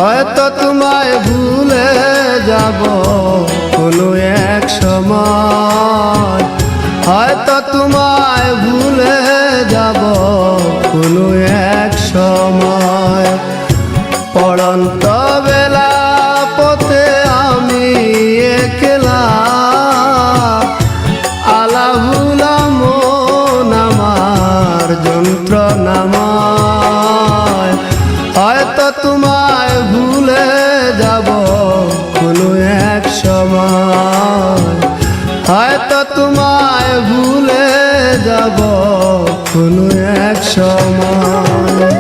হয়তো তোমায় ভুলে যাব কোনো এক সময়, হয়তো তোমায় ভুলে যাব কোনো এক সময়। পড়ন্ত বেলা পথে আমি একলা, আলাভুলা মন আমার যন্ত্রণাময়। হয়তো তোমায় ভুলে যাব কোনো এক সময়, হয়তো তোমায় ভুলে যাব কোনো এক সময়।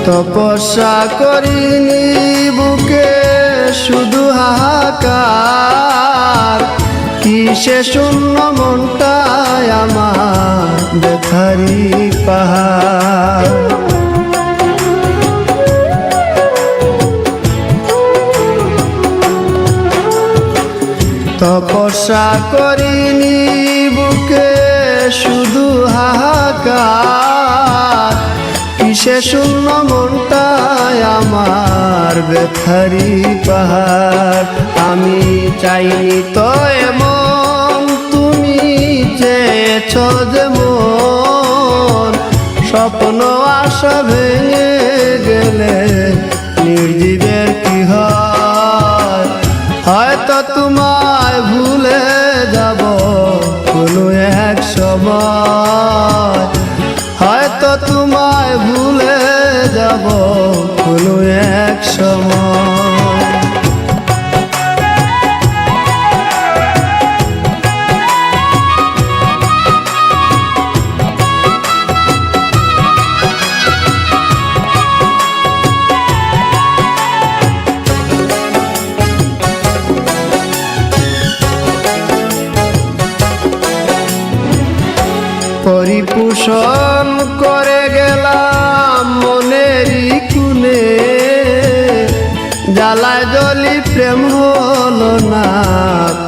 তপস্যা করিনি বুকে শুধু হাহাকার, কিসে শূন্য মনটায় আমার ব্যথারি পাহাড়। তপস্যা করিনি বুকে শুধু হাহাকার, কিসে শূন্য মনটায় আমার ব্যথারি পাহাড়। আমি চাইনি তো এমন, তুমি চেয়েছ যেমন। স্বপ্ন আশা ভেঙে গেলে নির্জীবের কি হয়। হয়তো তোমায় ভুলে যাব কোনো এক সময়, হয়তো তোমায় ভুলে যাব কোনো এক সময়। পরিপোষণ করে গেলাম মনেরই কুনে, জ্বালায় জ্বলি প্রেম হলো না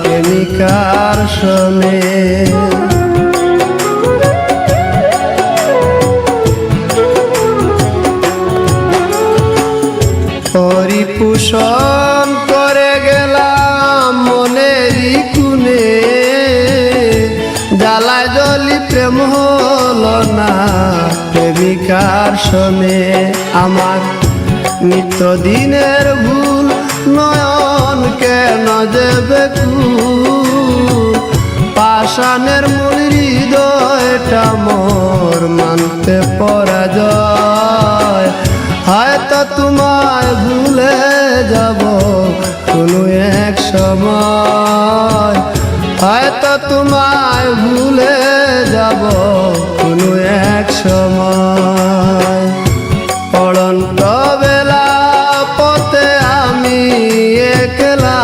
প্রেমিকার শোনে। পরিপোষণ করে গেলাম মনেরই কুনে, জ্বালায় জ্বলি প্রেম হলো না প্রেমিকার শোনে। আমার নিত্যদিনের ভুল নয়ন কেন যে বেকুল, পাষাণের মূল হৃদয়টা মোর মানতে পরাজয়। হয়তো তোমায় ভুলে যাব কোনো এক সময়, হয়তো তোমায় ভুলে যাব কোনো এক সময়। পড়ন্ত বেলা পথে আমি একলা,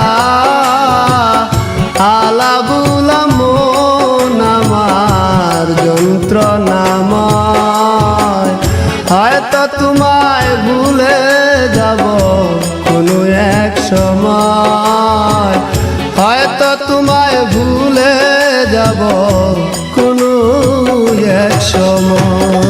আলাভুলা মন আমার যন্ত্রণাময়। হয়তো তোমায় ভুলে যাব কোনো এক সময়, হয়তো তোমায় ভুলে যাব কোনো এক সময়।